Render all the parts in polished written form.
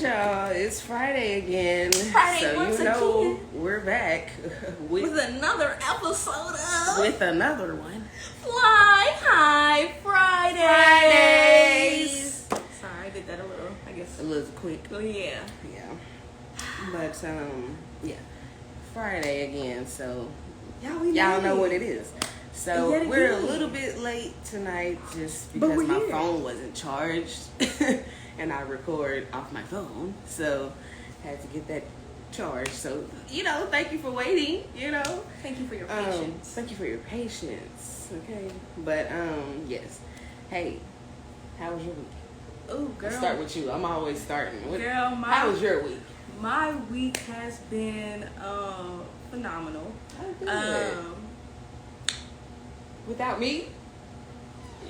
right, y'all. It's Friday again. Friday so once you know again. we're back With another episode of with another one. Fly High Fridays. Sorry, I did that A little quick. Oh yeah. Yeah. But yeah. Friday again, so y'all know what it is. So we're a little bit late tonight just because my phone wasn't charged and I record off my phone. So had to get that charged. So, thank you for waiting, Thank you for your patience. Thank you for your patience. Okay. But yes. Hey, how was your week? Oh, girl. I'll start with you. I'm always starting. Girl, how was your week? My week has been phenomenal. Oh, good. Without me?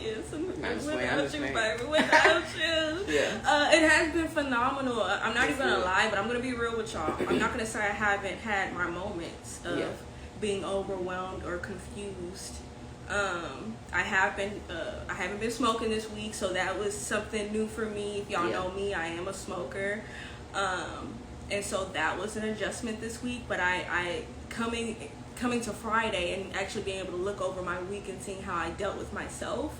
Yes, without you, baby. Without you. Yeah. It has been phenomenal. I'm not even gonna lie, but I'm gonna be real with y'all. I'm not gonna say I haven't had my moments of being overwhelmed or confused. I haven't been smoking this week, so that was something new for me. If y'all know me, I am a smoker. And so that was an adjustment this week, but I coming to Friday and actually being able to look over my week and seeing how I dealt with myself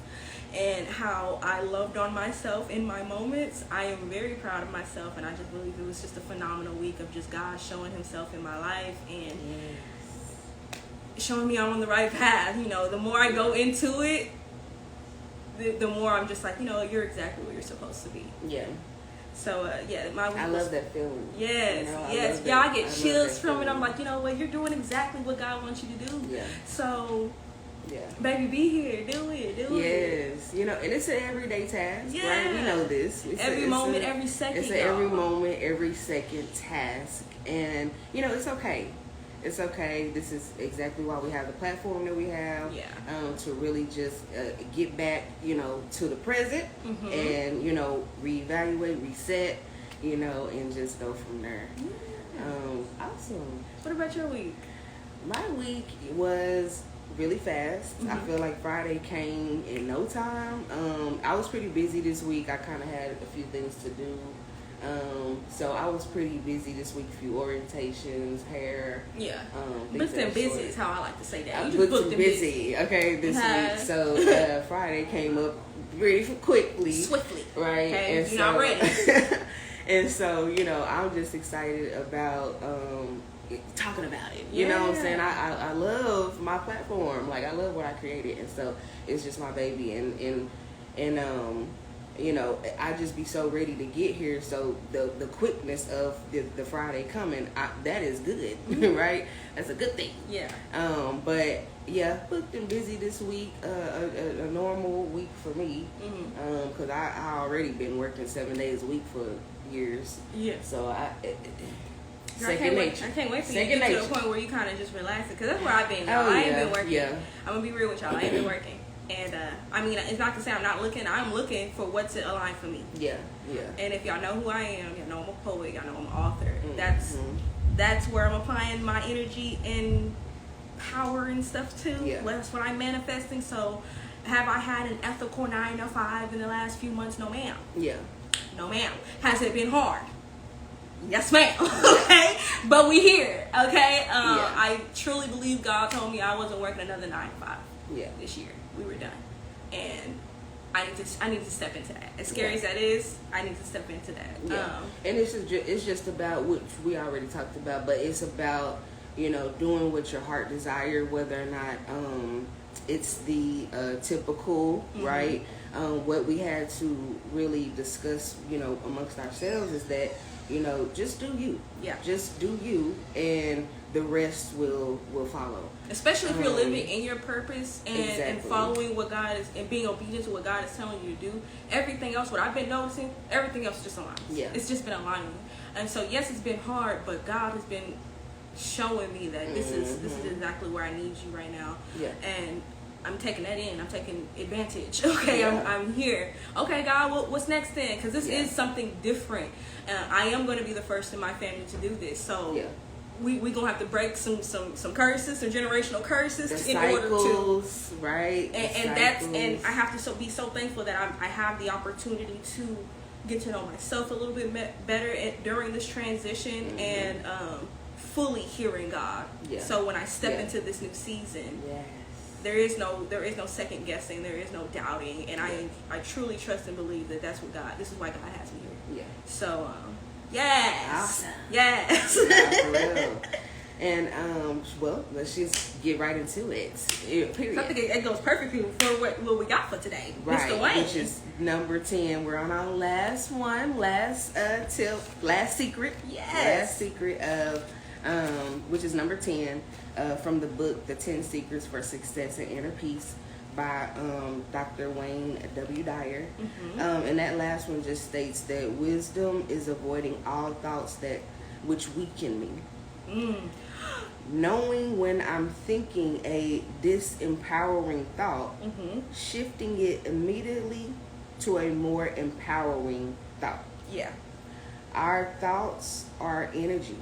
and how I loved on myself in my moments, I am very proud of myself, and I just believe it was just a phenomenal week of just God showing himself in my life and showing me I'm on the right path. The more I go into it, the more I'm just like, you're exactly where you're supposed to be. Yeah. So, my week I love that feeling. Yes, yes. I get chills from it. I'm like, you're doing exactly what God wants you to do. Yeah. So, baby, be here. Do it. Yes. And it's an everyday task, right? We know this. Every moment, every second. It's an every moment, every second task. And, it's okay. It's okay. This is exactly why we have the platform that we have. Yeah. To really just get back, to the present and, reevaluate, reset, and just go from there. Yeah. Awesome. What about your week? My week was really fast. I feel like Friday came in no time. I was pretty busy this week. I kind of had a few things to do. So I was pretty busy this week. A few orientations, hair. Yeah. Booked and busy is how I like to say that. I booked and busy. Okay, this week. So Friday came up pretty quickly. Swiftly. Right. Okay, and you're not ready. And so, I'm just excited about talking about it. You know what I'm saying? I love my platform. Like, I love what I created. And so it's just my baby. And I just be so ready to get here. So the quickness of the Friday coming, that is good, right? That's a good thing. Yeah. But booked and busy this week. A normal week for me. Because I already been working 7 days a week for years. Yeah. So I can't wait for you to get to the point where you kind of just relax it. Because that's where I've been. I ain't been working. Yeah. I'm going to be real with y'all. I ain't been working. And, it's not to say I'm not looking. I'm looking for what's in line for me. Yeah, yeah. And if y'all know who I am, y'all know I'm a poet, y'all know I'm an author. That's where I'm applying my energy and power and stuff to. Yeah. That's what I'm manifesting. So, have I had an ethical 9 to 5 in the last few months? No, ma'am. Yeah. No, ma'am. Has it been hard? Yes, ma'am. Okay? But we here. Okay? I truly believe God told me I wasn't working another 9 to 5 this year. We were done, and I need to step into that. As scary as that is, I need to step into that. Yeah. And it's just about, which we already talked about, but it's about doing what your heart desire, whether or not it's the typical right. What we had to really discuss amongst ourselves is that just do you. Yeah. Just do you, and the rest will follow. Especially if you're living in your purpose and following what God is and being obedient to what God is telling you to do. Everything else, what I've been noticing, everything else just aligns. Yeah. It's just been aligning. And so yes, it's been hard, but God has been showing me that this is exactly where I need you right now. Yeah. And I'm taking that in. I'm taking advantage. Okay, yeah. I'm here. Okay, God, what's next then? Because this is something different. I am going to be the first in my family to do this. So we gonna have to break some curses, some generational curses in order to right. And I have to be so thankful that I have the opportunity to get to know myself a little bit better during this transition, and fully hearing God. Yeah. So when I step into this new season, there is no second guessing, there is no doubting, and I truly trust and believe that that's what this is why God has me here. Yeah. So yes. Awesome. Yes. For real. And well, let's just get right into it. Period. I think it goes perfectly for what we got for today. Right, Mr. Wayne. Which is number 10. We're on our last one, last secret. Yes. Last secret of which is number 10 from the book The 10 Secrets for Success and Inner Peace by Dr. Wayne W. Dyer. And that last one just states that wisdom is avoiding all thoughts which weaken me. Knowing when I'm thinking a disempowering thought, shifting it immediately to a more empowering thought. Yeah. Our thoughts are energy.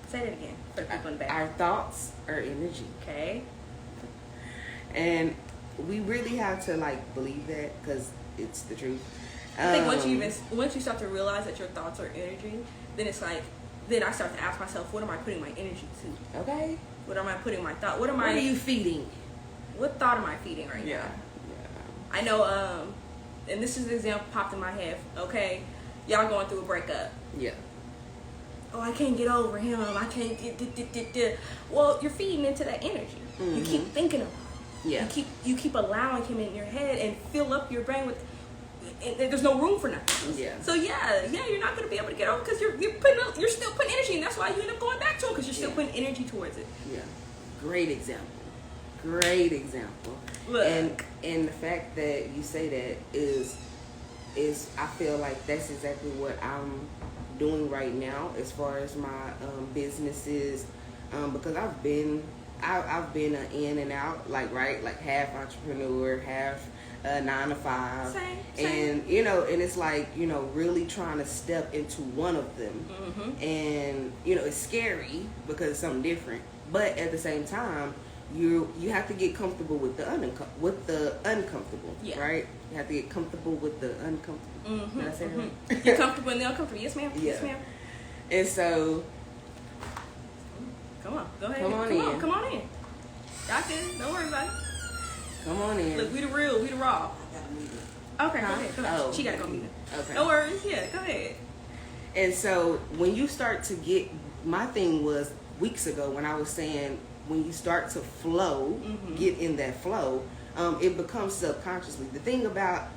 Say that again for the people in the back. Our thoughts are energy. Okay. And we really have to believe that, because it's the truth. I think once you start to realize that your thoughts are energy, then it's then I start to ask myself, what am I putting my energy to? Okay. What am I putting my thought? What are you feeding? What thought am I feeding right now? Yeah. I know. And this is an example popped in my head. Okay, y'all going through a breakup. Yeah. Oh, I can't get over him. I can't. Well, you're feeding into that energy. You keep thinking about him. Yeah. You keep allowing him in your head and fill up your brain with. And there's no room for nothing. Yeah. So you're not going to be able to get over, because you're still putting energy, and that's why you end up going back to him, because you're still putting energy towards it. Yeah. Great example. Look. And the fact that you say that is I feel like that's exactly what I'm doing right now as far as my businesses, because I've been an in and out, half entrepreneur, half 9 to 5, same. And and it's really trying to step into one of them, and it's scary because it's something different, but at the same time you have to get comfortable with the uncomfortable, right? You have to get comfortable with the uncomfortable. Did I say that right? You're comfortable in the uncomfortable. Yes, ma'am. Yeah. Yes, ma'am. And so come on, go ahead. Come on in. Y'all can. Don't worry about it. Come on in. Look, we the real, we the raw. I got a meeting. Okay, go ahead. Oh. She gotta go meet him. Okay. No worries. Yeah, go ahead. And so when you start to get, my thing was weeks ago when I was saying, when you start to flow, get in that flow, it becomes subconsciously. The thing about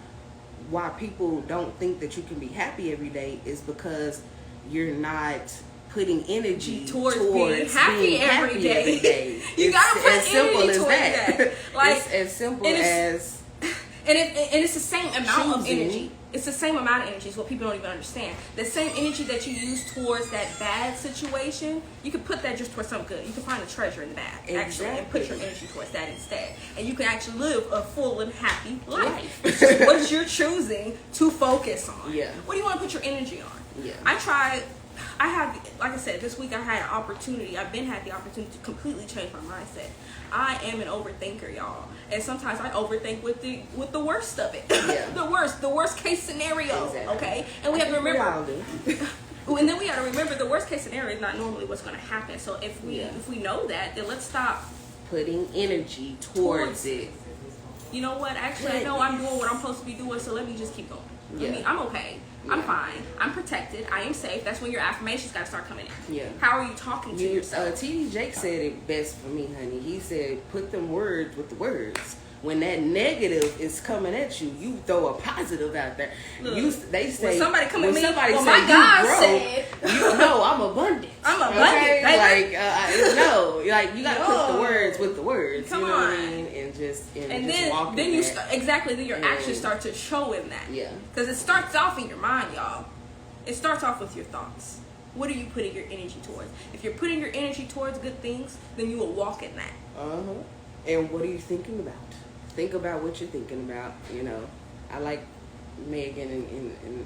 why people don't think that you can be happy every day is because you're not putting energy towards being happy every day. You gotta put energy towards that. It's as simple as, and it's the same amount of energy. It's the same amount of energy. Is what people don't even understand. The same energy that you use towards that bad situation, you can put that just towards something good. You can find a treasure in the bag, actually, and put your energy towards that instead. And you can actually live a full and happy life, which is what you're choosing to focus on. Yeah. What do you want to put your energy on? Yeah. I have, like I said, this week I had an opportunity. Had the opportunity to completely change my mindset. I am an overthinker, y'all, and sometimes I overthink with the worst of it. Yeah. the worst case scenario. Exactly. Okay, and we have to remember. And then we got to remember the worst case scenario is not normally what's going to happen. So if we know that, then let's stop putting energy towards it. You know what? Actually, I know I'm doing what I'm supposed to be doing, so let me just keep going. Yeah. I'm okay. Yeah. I'm fine. I'm protected. I am safe. That's when your affirmations got to start coming in. Yeah. How are you talking to yourself? T.D. Jake said it best for me, honey. He said, put them words with the words. When that negative is coming at you, you throw a positive out there. They say, when somebody come at me, well, my God said, I'm abundant. I'm abundant. Okay? You got to put the words with the words. Come you know on. what I mean? And just walk then in you that. then your actions start to show in that. Yeah. Because it starts off in your mind, y'all. It starts off with your thoughts. What are you putting your energy towards? If you're putting your energy towards good things, then you will walk in that. And what are you thinking about? Think about what you're thinking about. I like Megan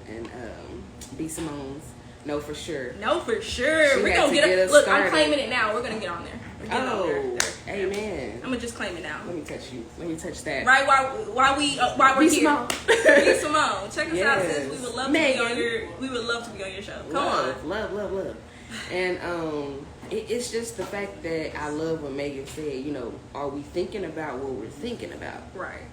and B. Simone's. Know for sure. We're gonna get up. Look, I'm claiming it now. We're gonna get on there. Oh, amen. I'm gonna just claim it now. Let me touch you. Let me touch that. Right? Why we're here? Simone. Be Simone. Check us out, sis. We would love to Megan. be on your. We would love to be on your show. Come on. Love. And it's just the fact that I love what Megan said. You know, are we thinking about what we're thinking about? Right.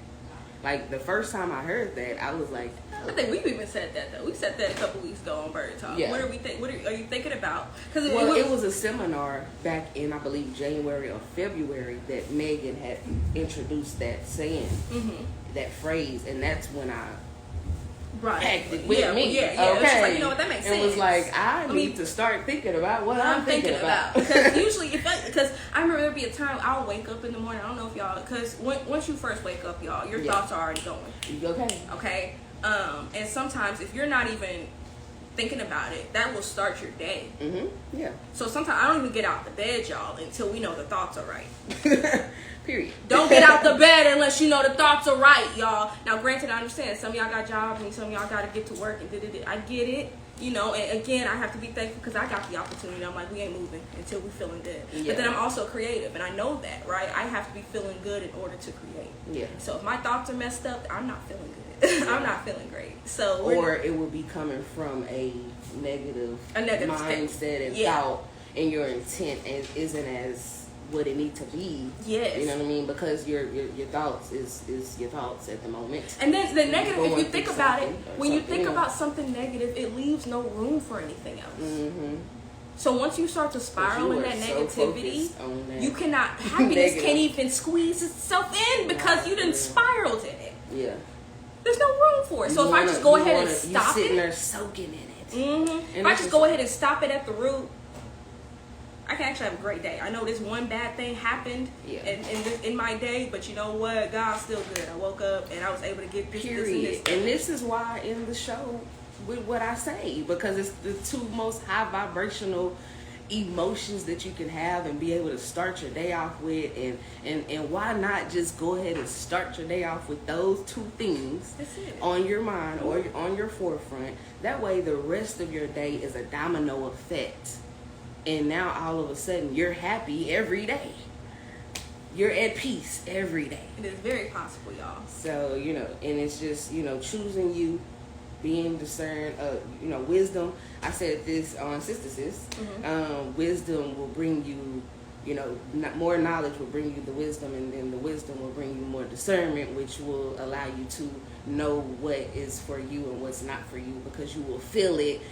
Like the first time I heard that, I was like, I think we've even said that though. We said that a couple weeks ago on Bird Talk. Yeah. What are we What are you thinking about? Because it was a seminar back in, I believe, January or February that Megan had introduced that saying, that phrase, and that's when I acted with me. Yeah. Okay. It was just like, you know what, that makes sense. It was like, I need to start thinking about what I'm thinking about. Because usually, because I remember there'd be a time I'll wake up in the morning. I don't know if y'all, because once you first wake up, y'all, your thoughts are already going. Okay. And sometimes if you're not even thinking about it, that will start your day. Yeah. So sometimes I don't even get out the bed, y'all, until we know the thoughts are right. Period. Don't get out the bed unless you know the thoughts are right, y'all. Now, granted, I understand some of y'all got jobs and some of y'all got to get to work and I get it. You know, and again, I have to be thankful because I got the opportunity. I'm like, we ain't moving until we feeling good. Yeah. But then I'm also creative, and I know that, right? I have to be feeling good in order to create. Yeah. So if my thoughts are messed up, I'm not feeling good. I'm not feeling great. So or it will be coming from a negative mindset and thought, and your intent isn't as what it need to be. Yes. You know what I mean? Because your thoughts is your thoughts at the moment. And then the negative, if you think about it, when you think about something negative, it leaves no room for anything else. So once you start to spiral in that negativity, you cannot, happiness can't even squeeze itself in because you done spiraled in it. Yeah. There's no room for it. So if I just go ahead and stop it. You're sitting there soaking in it. If I just go ahead and stop it at the root, I can actually have a great day. I know this one bad thing happened in my day, but you know what? God's still good. I woke up and I was able to get this, Period. And this is why in the show with what I say, because it's the two most high vibrational emotions that you can have and be able to start your day off with, and why not just go ahead and start your day off with those two things on your mind or on your forefront. That way the rest of your day is a domino effect. And now all of a sudden you're happy every day. You're at peace every day. It is very possible, y'all. So, you know, and it's just, you know, choosing you, being discerned, you know, wisdom. I said this on Sister Sis. Wisdom will bring you, you know, more knowledge will bring you the wisdom, and then the wisdom will bring you more discernment, which will allow you to know what is for you and what's not for you, because you will feel it.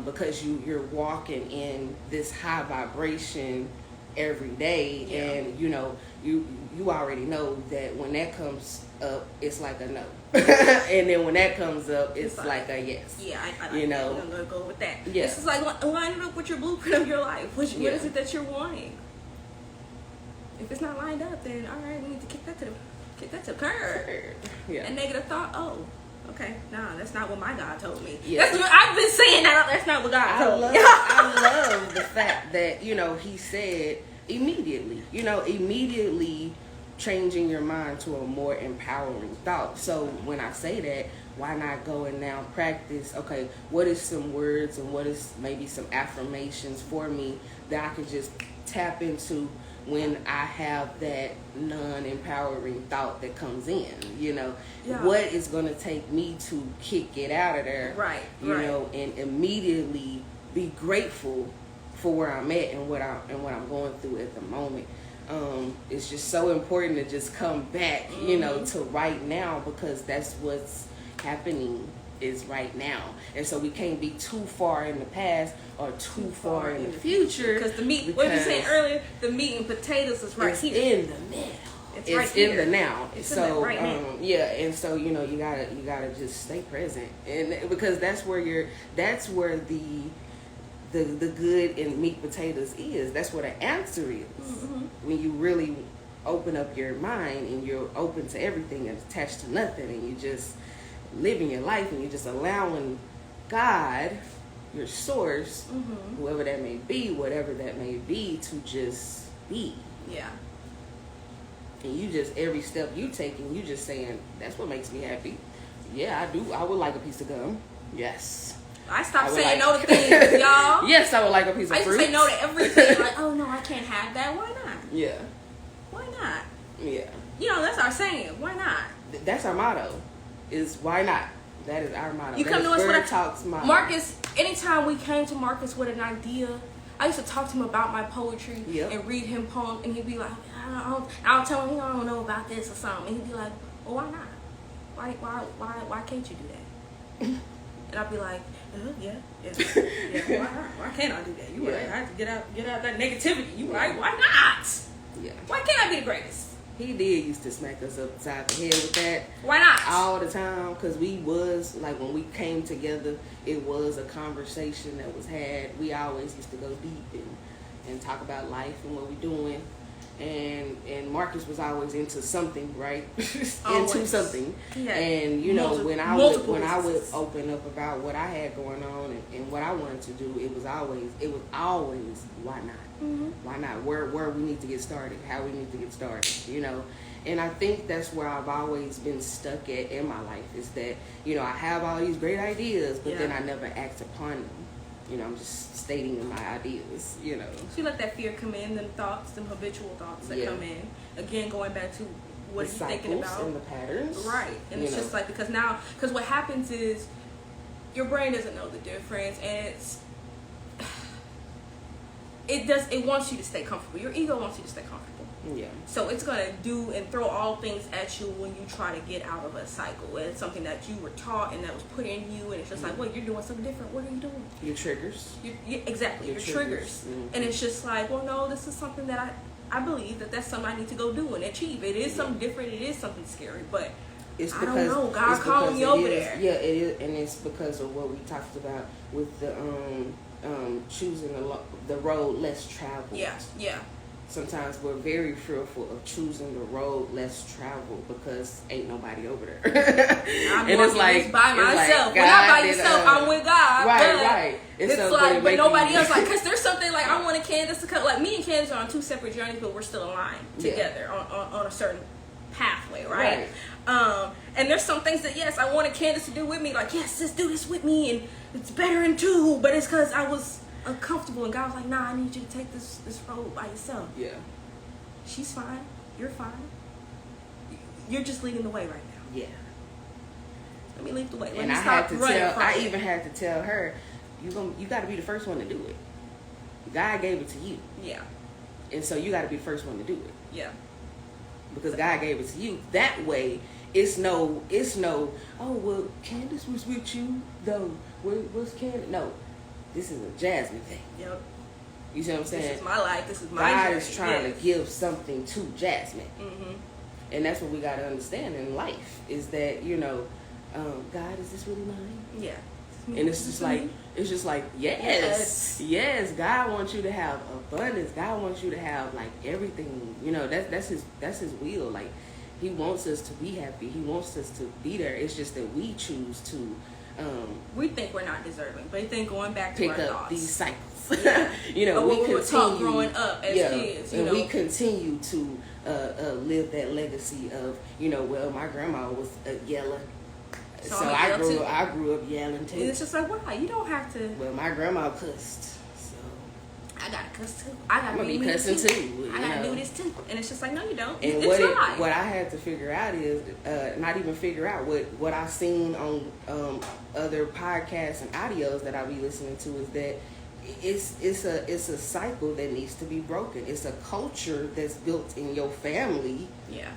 Because you're walking in this high vibration every day, and you know you already know that when that comes up, it's like a no, and then when that comes up, it's like a yes. Yeah, I you know, I'm gonna go with that. Yeah. This is like lining up with your blueprint of your life. What is it that you're wanting? If it's not lined up, then all right, we need to kick that to the curb. Yeah. A negative thought. Oh. Okay, nah, that's not what my God told me. Yeah. That's what I've been saying. That's not what God told me. I love the fact that, you know, he said immediately changing your mind to a more empowering thought. So when I say that, why not go and now practice, okay, what is some words and what is maybe some affirmations for me that I can just tap into when I have that non-empowering thought that comes in, you know, what is going to take me to kick it out of there, you know, and immediately be grateful for where I'm at and what I'm going through at the moment. It's just so important to just come back, you know, to right now, because that's what's happening is right now. And so we can't be too far in the past or too far in the future. Because the meat, what you saying earlier, the meat and potatoes is right here. In the middle. It's right in here. The now. It's so right now. Yeah, and so you know you gotta just stay present, and because that's where the good in meat potatoes is. That's where the answer is. When you really open up your mind and you're open to everything and attached to nothing, and you just living your life and you're just allowing God, your source, whoever that may be, whatever that may be, to just be. Yeah. And you just, every step you taking, you just saying, that's what makes me happy. Yeah, I do. I would like a piece of gum. Yes. I stopped saying no to things, y'all. Yes, I would like a piece of fruit. I used to say no to everything. Like, oh no, I can't have that. Why not? Yeah. Why not? Yeah. You know, that's our saying. Why not? That's our motto. Is why not? That is our motto. You come to us with Talks motto. Marcus. Anytime we came to Marcus with an idea, I used to talk to him about my poetry and read him poems, and he'd be like, I'll tell him I don't know about this or something, and he'd be like, well, why not? Why can't you do that? And I'd be like, yeah. Why can't I do that? You right. I have to get out that negativity. You right? Why not? Yeah. Why can't I be the greatest? He did used to smack us upside the head with that. Why not? All the time, because we was, like, when we came together, it was a conversation that was had. We always used to go deep and talk about life and what we doing. And Marcus was always into something, right? Into something. Yeah. And you know, when I would open up about what I had going on and what I wanted to do, it was always why not? Mm-hmm. Why not? Where we need to get started, how we need to get started, you know. And I think that's where I've always been stuck at in my life, is that, you know, I have all these great ideas, but then I never act upon them. You know, I'm just stating my ideas, you know. So you let that fear come in, them thoughts, them habitual thoughts that come in. Again, going back to what you're thinking about. And the patterns. Right. And it's just like, because what happens is your brain doesn't know the difference, and it wants you to stay comfortable. Your ego wants you to stay comfortable. Yeah. So it's going to do and throw all things at you when you try to get out of a cycle. And it's something that you were taught and that was put in you, and it's just like, wait, you're doing something different. What are you doing? Your triggers. Exactly, your triggers. Mm-hmm. And it's just like, well, no, this is something that I believe that's something I need to go do and achieve. It is something different. It is something scary, but I don't know. God calling me over there. Yeah, it is, and it's because of what we talked about with the choosing the road less traveled. Yeah. Sometimes we're very fearful of choosing the road less traveled because ain't nobody over there. I'm and it's like by myself. Well, not by yourself. I'm with God. Right. It's so like, but nobody else. Like, cause there's something like I wanted Kandice to come. Like me and Kandice are on two separate journeys, but we're still aligned together on a certain pathway, right? And there's some things that I wanted Kandice to do with me. Like, yes, let's do this with me, and it's better in two. But it's cause I was uncomfortable, and God was like, nah, I need you to take this road by yourself. Yeah. She's fine. You're fine. You're just leading the way right now. Yeah. Let me lead the way. And I even had to tell her, you got to be the first one to do it. God gave it to you. Yeah. And so you got to be the first one to do it. Yeah. Because God gave it to you. That way, it's no, oh, well, Kandice was with you, though. What's Kandice? No. This is a Jazzmen thing. Yep. You see what I'm saying? This is my life. This is my God journey. is trying to give something to Jazzmen. Mm-hmm. And that's what we got to understand in life, is that, you know, God, is this really mine? Yeah. And it's just like, yes, God wants you to have abundance. God wants you to have like everything. You know, that's his will. Like, he wants us to be happy. He wants us to be there. It's just that we choose to. We think we're not deserving, but I think going back to pick our up thoughts. These cycles. You know, we were taught growing up as kids. And we continue to live that legacy of, you know, well, my grandma was yelling. So I grew up yelling too. And it's just like, why? You don't have to. Well, my grandma cussed, so I gotta cuss too. I gotta be cussing too. I gotta do this too. And it's just like, no, you don't. And what I had to figure out is not even figure out what I've seen on other podcasts and audios that I be listening to, is that it's a cycle that needs to be broken. It's a culture that's built in your family. Yeah.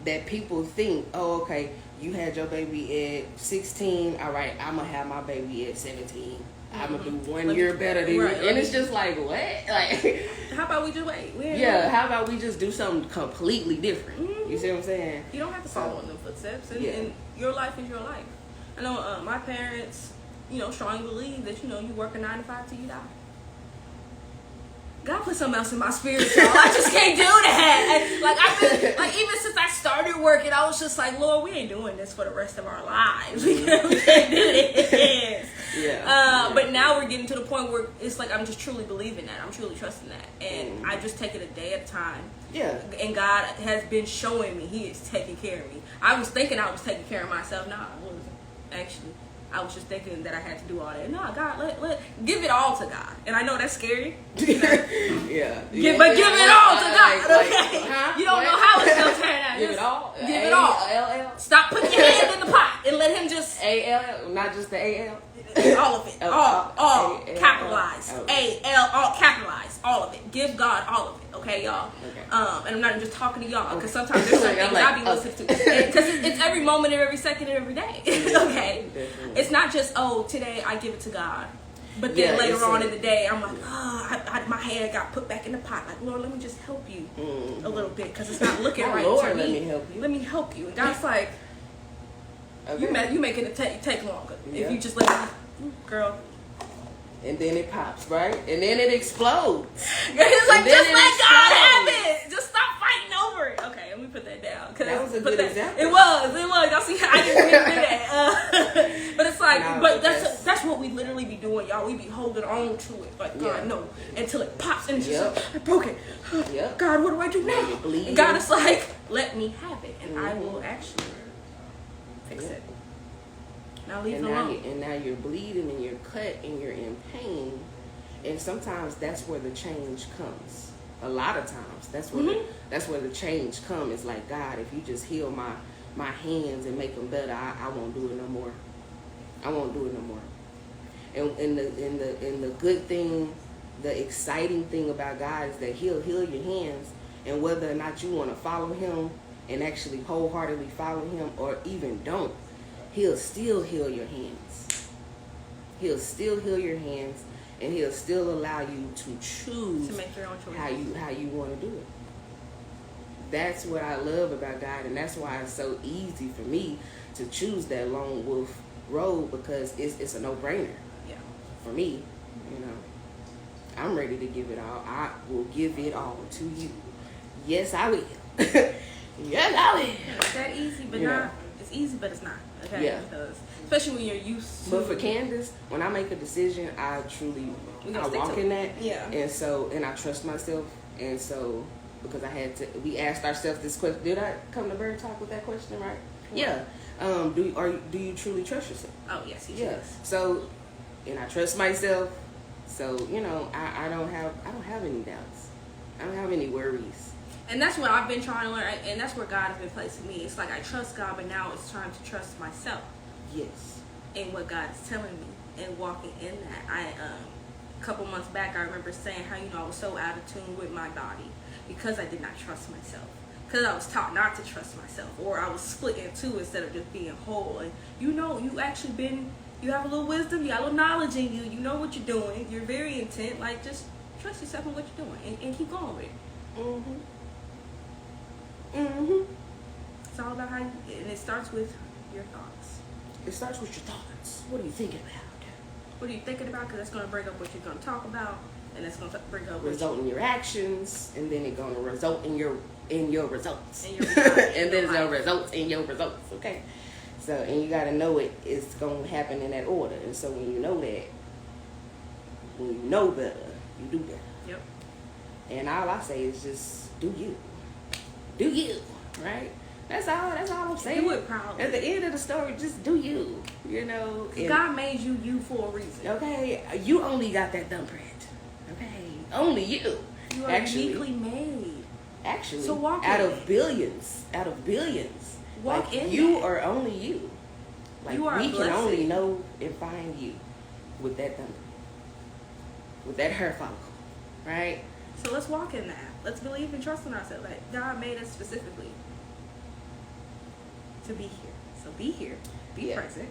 That people think, oh, okay, you had your baby at 16. All right, I'm gonna have my baby at 17. I'm gonna do 1 year better than you. And it's just like, what? Like, how about we just wait? How about we just do something completely different? Mm-hmm. You see what I'm saying? You don't have to follow in them footsteps, and your life is your life. I know my parents, you know, strongly believe that, you know, you work a 9 to 5 till you die. God put something else in my spirit, y'all. I just can't do that. And, even since I started working, I was just like, Lord, we ain't doing this for the rest of our lives. We can't do this. But now we're getting to the point where it's like I'm just truly believing that. I'm truly trusting that. And I just take it a day at a time. Yeah. And God has been showing me He is taking care of me. I was thinking I was taking care of myself. No, I wasn't. Actually, I was just thinking that I had to do all that. No, God, let give it all to God. And I know that's scary. Yeah. But give it all to God. Okay. You don't know how it's gonna turn out. Give it all. Give it all. A-L-L. Stop putting your hand in the pot and let him just A-L-L, not just the A-L. All of it. All capitalized. A-L, all capitalized. All of it. Give God all of it. Okay, y'all. Okay. And I'm not just talking to y'all because sometimes there's certain things I be listening to because it's every moment of every second of every day. Okay. Definitely. It's not just today I give it to God, but then later on in the day I'm like my hand got put back in the pot. Like, Lord, let me just help you a little bit because it's not looking right Lord, to me. Let me help you. Let me help you. And God's like, you making it take longer if you just let me, girl. And then it pops, right? And then it explodes. It's like, just let God have it. Just stop fighting over it. Okay, let me put that down. That was a good example. It was. Y'all see how I didn't even do that. But it's like, that's what we literally be doing, y'all. We be holding on to it. Like, God, no. Until it pops and it's just like, I broke it. God, what do I do now? And God is like, let me have it. And I will actually fix it. Now leave it alone. And now you're bleeding and you're cut and you're in pain, and sometimes that's where the change comes. A lot of times that's where the change comes. It's like, God, if you just heal my hands and make them better, I won't do it no more. I won't do it no more. And the good thing, the exciting thing about God is that He'll heal your hands, and whether or not you want to follow Him and actually wholeheartedly follow Him, or even don't, He'll still heal your hands. He'll still heal your hands, and He'll still allow you to choose to make your own choice. how you want to do it. That's what I love about God, and that's why it's so easy for me to choose that lone wolf road, because it's a no-brainer. Yeah. For me, I'm ready to give it all. I will give it all to you. Yes, I will. Yes, I will. It's that easy, but not. It's easy, but it's not. Okay? Yeah. Because especially when you're used to. But for Kandice, when I make a decision, I walk in that. Yeah. And I trust myself. And so, because we asked ourselves this question. Did I come to Bird Talk with that question, right? Yeah. Do you truly trust yourself? Oh, yes, you do. So, and I trust myself. So, I don't have any doubts. I don't have any worries. And that's what I've been trying to learn, and that's where God has been placing me. It's like I trust God, but now it's time to trust myself. Yes. In what God is telling me and walking in that. A couple months back, I remember saying how, I was so out of tune with my body because I did not trust myself. Because I was taught not to trust myself, or I was split in two instead of just being whole. And you have a little wisdom, you got a little knowledge in you, you know what you're doing, you're very intent. Like, just trust yourself in what you're doing and keep going with it. It's all about and it starts with your thoughts. It starts with your thoughts. What are you thinking about? What are you thinking about? Because that's going to bring up what you're going to talk about, and it's going to bring up result in your actions, and then it's going to result in your results, and then it's going to result in your results. Okay, so and you got to know it's going to happen in that order, and so when you know that, when you know better, you do better. Yep. And all I say is just do you, right? That's all I'm saying. Do it proudly. At the end of the story, just do you. God made you for a reason. Okay, you only got that thumbprint. Okay, only you. You are uniquely made. Actually, so walk out in of billions. Walk in. You are only you. Like, you are we can only know and find you with that thumbprint, with that hair follicle, right? So let's walk in that. Let's believe and trust in ourselves. Like, God made us specifically to be here. So be here. Be present.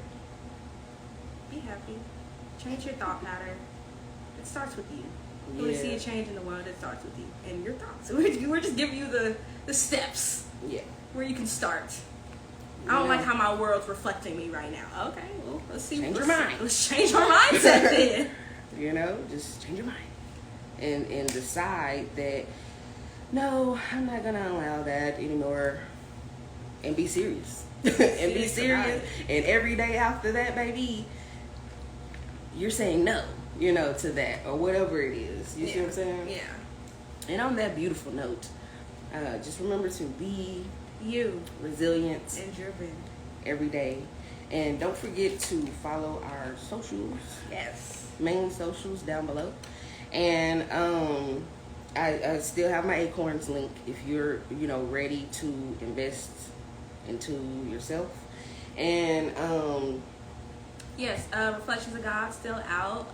Be happy. Change your thought pattern. It starts with you. You want to see a change in the world, it starts with you and your thoughts. So we're just giving you the steps where you can start. I don't like how my world's reflecting me right now. Okay, well, let's see. Change your mind. Let's change our mindset then. Just change your mind. And decide that, no, I'm not going to allow that anymore. And be serious. And be serious. And every day after that, baby, you're saying no, to that or whatever it is. You see what I'm saying? Yeah. And on that beautiful note, just remember to be you, resilient, and driven every day. And don't forget to follow our socials. Yes. Main socials down below. And I still have my Acorns link if you're, ready to invest into yourself. And yes, Reflections of God still out.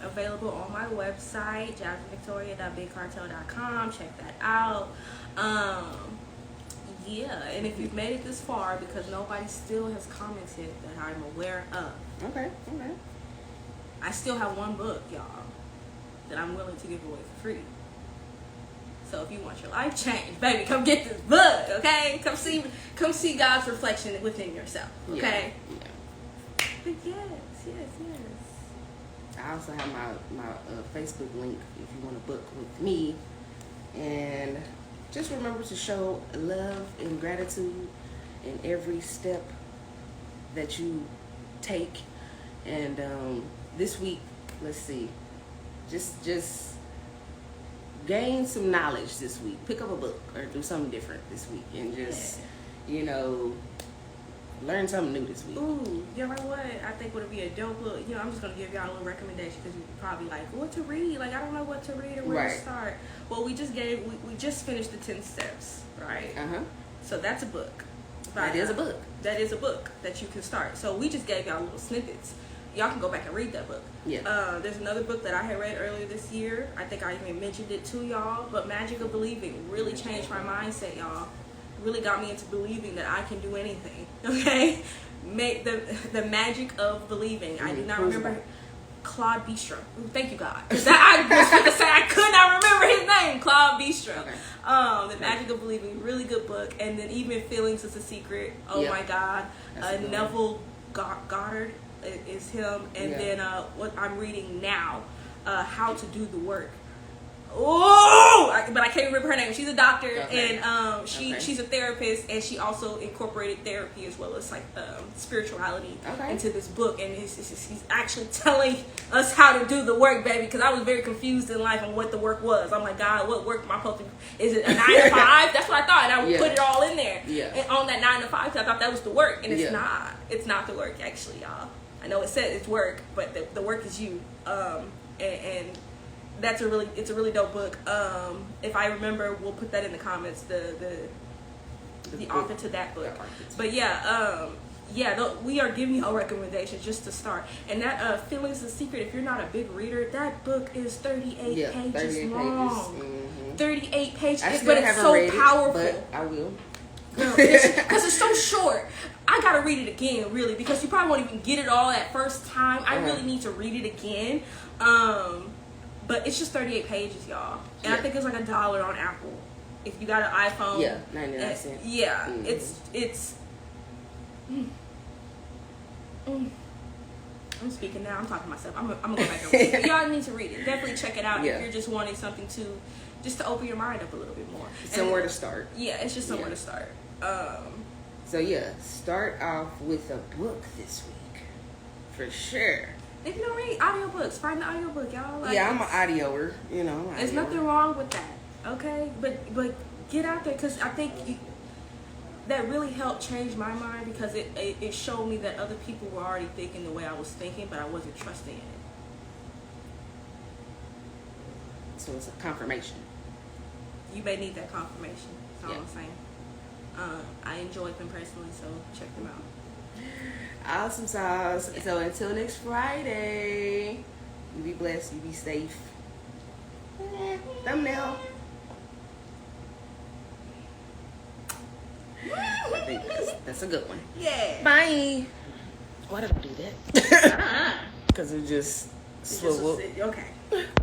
Available on my website, JazminVictoria.BigCartel.com. Check that out. Yeah, and if you've made it this far, because nobody still has commented that I'm aware of. Okay. I still have one book, y'all, that I'm willing to give away for free. So if you want your life changed, baby, come get this book, okay? Come see God's reflection within yourself, okay? Yeah. But yes. I also have my Facebook link if you want to book with me. And just remember to show love and gratitude in every step that you take. And this week, let's see, just gain some knowledge this week. Pick up a book or do something different this week, and just learn something new this week. Ooh, you know what? I think would be a dope book. I'm just gonna give y'all a little recommendation because you're probably like, what to read? Like, I don't know what to read or where to start. Well, we just finished the 10 steps, right? So that's a book. That is a book. That is a book that you can start. So we just gave y'all little snippets. Y'all can go back and read that book. Yeah. There's another book that I had read earlier this year. I think I even mentioned it to y'all. But Magic of Believing really changed my mindset, y'all. Really got me into believing that I can do anything. Okay, make the Magic of Believing. I do not remember Claude Bistro. Thank you, God. I was going to say I could not remember his name. Claude Bistro. Okay. The Magic of Believing, really good book. And then even Feelings is a Secret. Oh my God. Neville Goddard is him. And then what I'm reading now, How to Do the Work. But I can't remember her name. She's a doctor, and she's a therapist, and she also incorporated therapy as well as like spirituality into this book. And he's actually telling us how to do the work, baby. Because I was very confused in life on what the work was. I'm like, God, what work am I supposed to? Is it a 9 to 5? That's what I thought. And I would put it all in there. And on that 9 to 5, because I thought that was the work, and it's not. It's not the work, actually, y'all. I know it says it's work, but the work is you. And it's a really dope book. If I remember, we'll put that in the comments. The author to that book. But we are giving y'all recommendations just to start. And that Feelings is a Secret. If you're not a big reader, that book is 38 pages long. 38 pages, but it's so powerful. But I will. Because it's so short. I gotta read it again, really, because you probably won't even get it all that first time. I really need to read it again. But it's just 38 pages, y'all. And I think it's like $1 on Apple. If you got an iPhone. 99 cents. It's I'm speaking now. I'm talking to myself. I'm gonna go back and read it. Y'all need to read it. Definitely check it out if you're just wanting something to open your mind up a little bit more. Somewhere to start. Yeah, it's just somewhere to start. So start off with a book this week. For sure. If you don't read audiobooks, find the audiobook, y'all. Like, I'm an audioer, There's nothing wrong with that, okay? But get out there, because I think that really helped change my mind, because it showed me that other people were already thinking the way I was thinking, but I wasn't trusting in it. So it's a confirmation. You may need that confirmation. That's all I'm saying. I enjoyed them personally, so check them out. Awesome sauce. So until next Friday, you be blessed, you be safe. Thumbnail. I think that's a good one. Yeah. Bye. Why did I do that? Because it just swiveled. Okay.